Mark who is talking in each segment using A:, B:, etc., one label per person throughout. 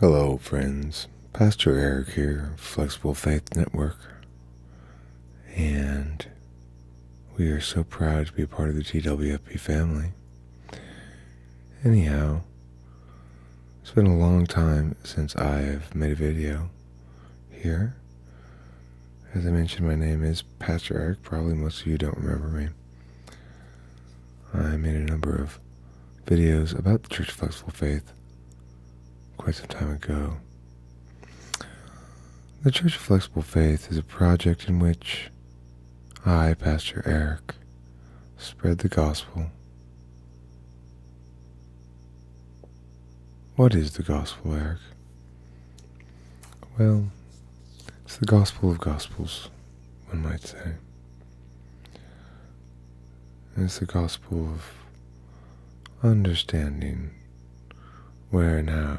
A: Hello, friends. Pastor Eric here, Flexible Faith Network, and we are so proud to be a part of the TwFP family. Anyhow, it's been a long time since I've made a video here. As I mentioned, my name is Pastor Eric. Probably most of you don't remember me. I made a number of videos about the Church of Flexible Faith quite some time ago. The Church of Flexible Faith is a project in which I, Pastor Eric, spread the gospel. What is the gospel, Eric? Well, it's the gospel of gospels, one might say. And it's the gospel of understanding where and how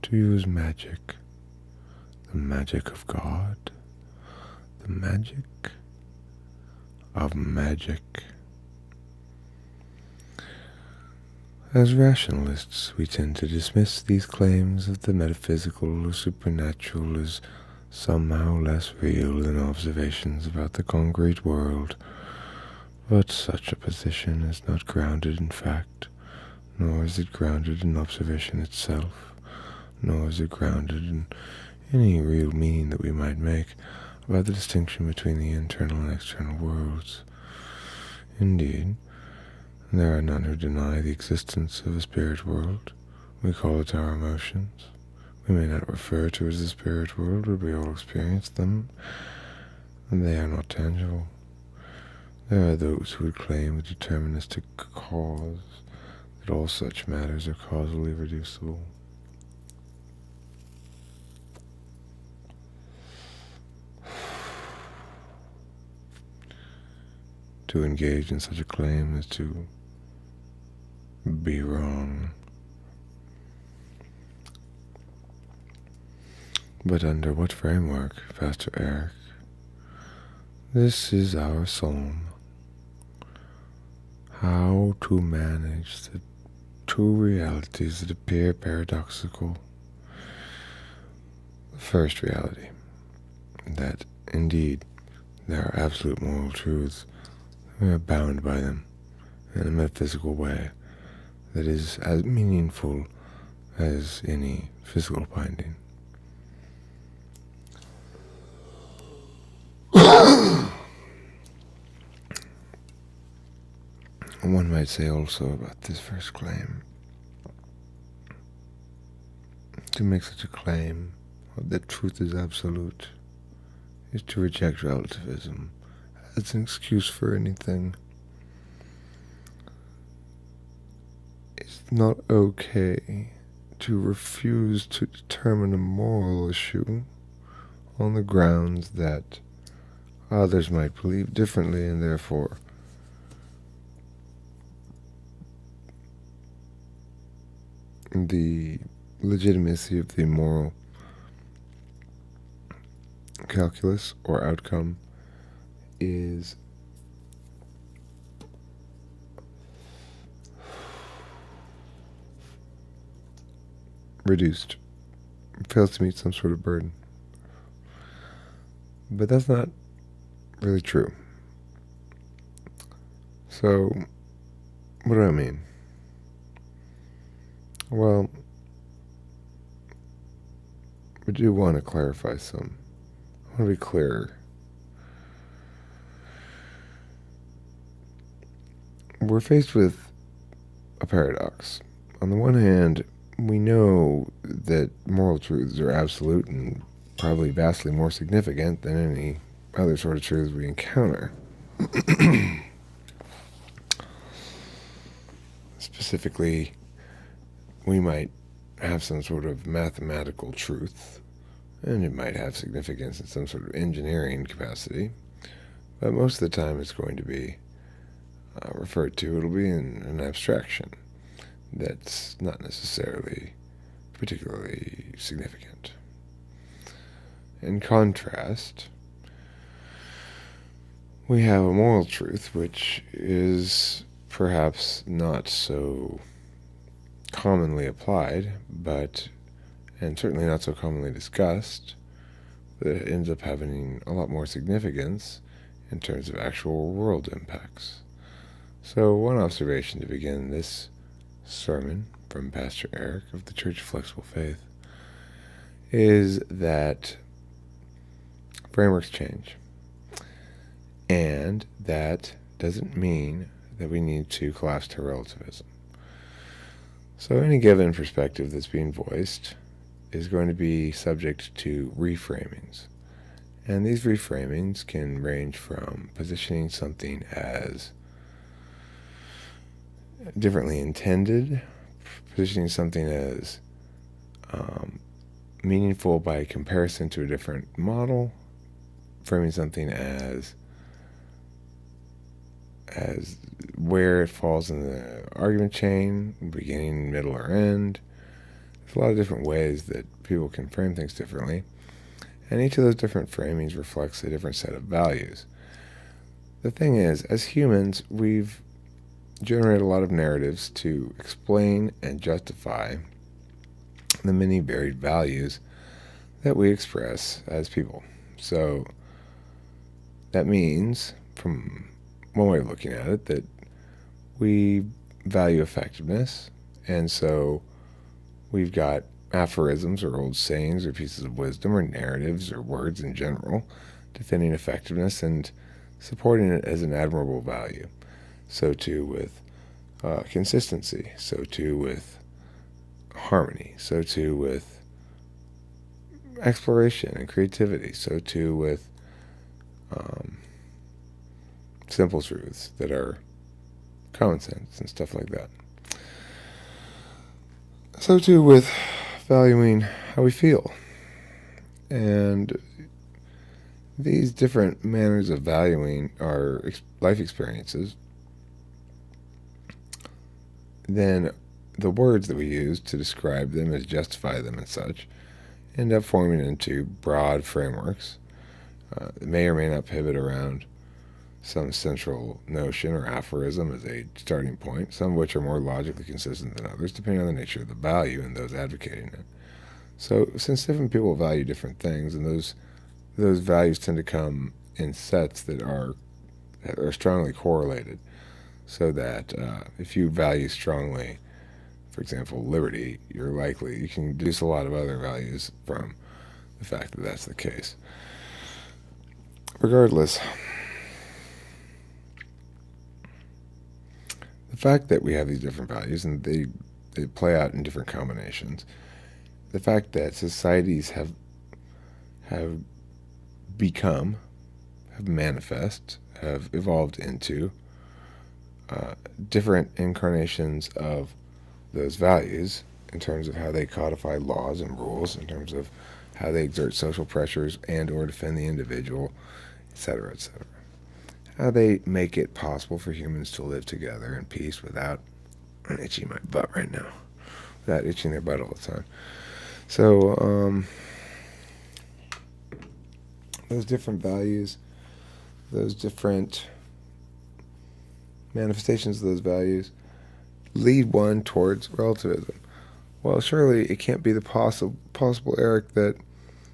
A: to use magic. The magic of God. The magic of magic. As rationalists, we tend to dismiss these claims of the metaphysical or supernatural as somehow less real than observations about the concrete world. But such a position is not grounded in fact, nor is it grounded in observation itself, nor is it grounded in any real meaning that we might make about the distinction between the internal and external worlds. Indeed, there are none who deny the existence of a spirit world. We call it our emotions. We may not refer to it as a spirit world, but we all experience them, and they are not tangible. There are those who would claim a deterministic cause, that all such matters are causally reducible. To engage in such a claim is to be wrong. But under what framework, Pastor Eric? This is our psalm. How to manage the two realities that appear paradoxical. The first reality, that indeed there are absolute moral truths. We are bound by them in a metaphysical way that is as meaningful as any physical binding. One might say also about this first claim, to make such a claim that truth is absolute is to reject relativism as an excuse for anything. It's not okay to refuse to determine a moral issue on the grounds that others might believe differently, and therefore the legitimacy of the moral calculus or outcome is reduced. It fails to meet some sort of burden. But that's not really true. So, what do I mean? Well, we do want to clarify some. I want to be clearer. We're faced with a paradox. On the one hand, we know that moral truths are absolute and probably vastly more significant than any other sort of truths we encounter. Specifically, we might have some sort of mathematical truth, and it might have significance in some sort of engineering capacity, but most of the time it's going to be referred to, it'll be in an abstraction that's not necessarily particularly significant. In contrast, we have a moral truth which is perhaps not so commonly applied, but and certainly not so commonly discussed, but it ends up having a lot more significance in terms of actual world impacts. So one observation to begin this sermon from Pastor Eric of the Church of Flexible Faith is that frameworks change, and that doesn't mean that we need to collapse to relativism. So any given perspective that's being voiced is going to be subject to reframings. And these reframings can range from positioning something as differently intended, positioning something as meaningful by comparison to a different model, framing something as where it falls in the argument chain, beginning, middle, or end. There's a lot of different ways that people can frame things differently, and each of those different framings reflects a different set of values. The thing is, as humans, we've generated a lot of narratives to explain and justify the many varied values that we express as people. So that means, from one way of looking at it, that we value effectiveness, and so we've got aphorisms or old sayings or pieces of wisdom or narratives or words in general defending effectiveness and supporting it as an admirable value. So too with consistency, so too with harmony, so too with exploration and creativity, so too with simple truths that are common sense and stuff like that. So too with valuing how we feel. And these different manners of valuing our life experiences, then the words that we use to describe them, as justify them and such, end up forming into broad frameworks that may or may not pivot around some central notion or aphorism as a starting point, some of which are more logically consistent than others, depending on the nature of the value and those advocating it. So since different people value different things, and those values tend to come in sets that are strongly correlated, so that if you value strongly, for example, liberty, you can deduce a lot of other values from the fact that that's the case. Regardless, the fact that we have these different values and they play out in different combinations, the fact that societies have evolved into different incarnations of those values in terms of how they codify laws and rules, in terms of how they exert social pressures and or defend the individual, etc., etc. How they make it possible for humans to live together in peace without itching my butt right now, without itching their butt all the time. So those different values, those different manifestations of those values lead one towards relativism. Well, surely it can't be the possible, Eric, that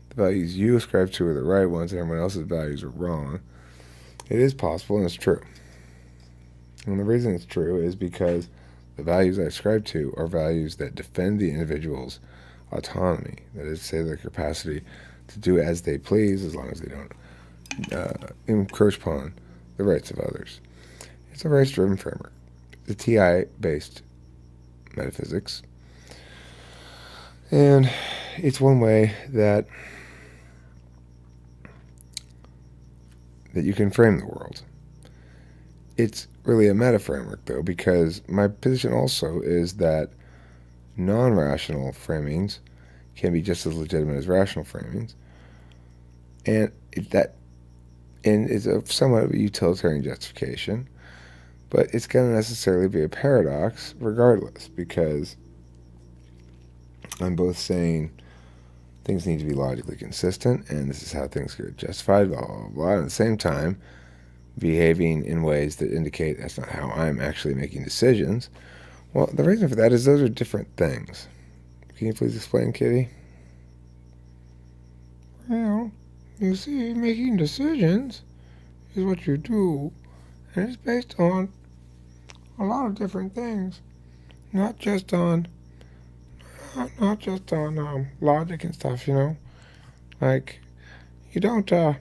A: the values you ascribe to are the right ones and everyone else's values are wrong. It is possible, and it's true. And the reason it's true is because the values I ascribe to are values that defend the individual's autonomy, that is to say, their capacity to do as they please as long as they don't encroach upon the rights of others. It's a rights-driven framework. The TI-based metaphysics. And it's one way that you can frame the world. It's really a meta-framework, though, because my position also is that non-rational framings can be just as legitimate as rational framings. And it's a somewhat of a utilitarian justification, but it's going to necessarily be a paradox regardless, because I'm both saying things need to be logically consistent, and this is how things get justified, blah, blah, blah, and at the same time behaving in ways that indicate that's not how I'm actually making decisions. Well, the reason for that is those are different things. Can you please explain, Kitty? Well, you see, making decisions is what you do, and it's based on a lot of different things, not just on logic and stuff. Like you don't. Oh,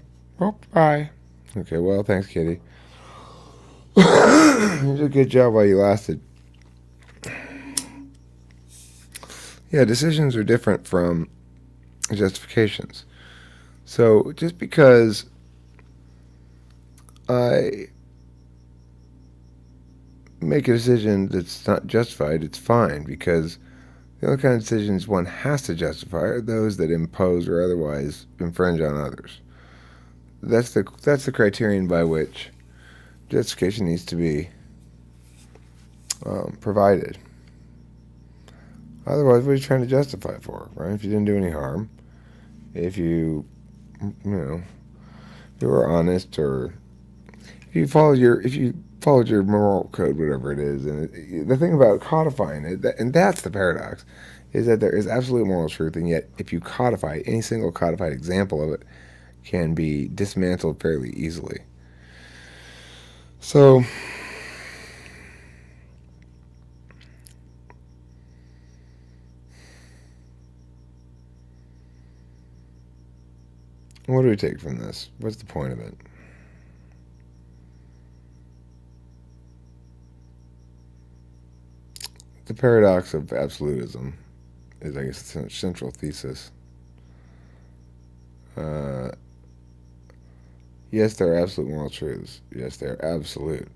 A: bye. Okay, well, thanks, Kitty. You did a good job while you lasted. Yeah, decisions are different from justifications. So just because I make a decision that's not justified, it's fine, because the only kind of decisions one has to justify are those that impose or otherwise infringe on others. That's the criterion by which justification needs to be provided. Otherwise, what are you trying to justify for, right? If you didn't do any harm, if you were honest, or if you followed your moral code, whatever it is. And the thing about codifying it, and that's the paradox, is that there is absolute moral truth, and yet if you codify any single codified example of it, can be dismantled fairly easily. So what do we take from this? What's the point of it? The paradox of absolutism is, I guess, the central thesis. Yes, there are absolute moral truths. Yes, they are absolute.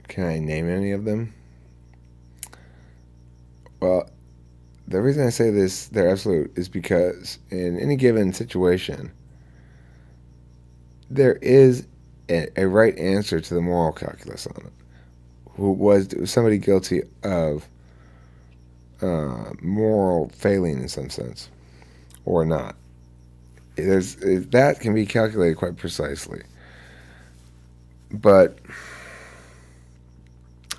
A: Can I name any of them? Well, the reason I say they're absolute, is because in any given situation, there is a right answer to the moral calculus on it. Was somebody guilty of moral failing in some sense, or not? That can be calculated quite precisely. But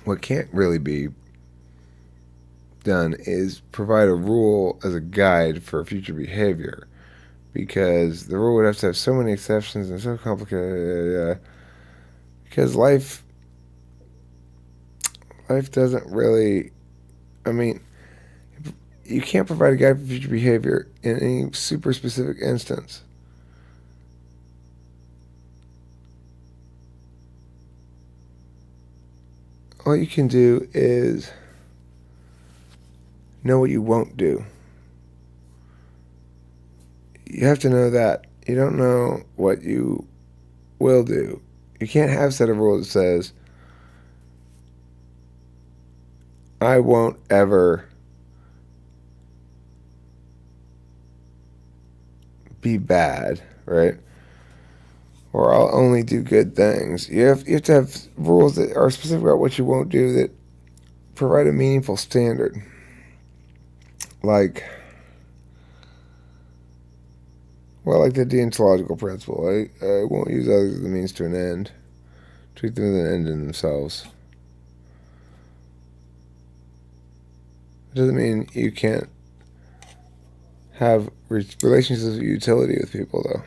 A: what can't really be done is provide a rule as a guide for future behavior, because the rule would have to have so many exceptions and so complicated. Because life doesn't really. I mean, you can't provide a guide for future behavior in any super specific instance. All you can do is know what you won't do. You have to know that. You don't know what you will do. You can't have a set of rules that says, I won't ever be bad, right? Or I'll only do good things. You have to have rules that are specific about what you won't do, that provide a meaningful standard. Like the deontological principle. I won't use others as a means to an end. Treat them as an end in themselves. It doesn't mean you can't have relationships of utility with people, though.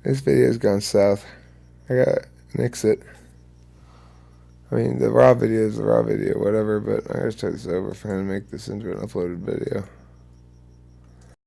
A: This video's gone south. I gotta nix it. I mean, the raw video is the raw video, whatever, but I gotta start this over if I'm gonna make this into an uploaded video.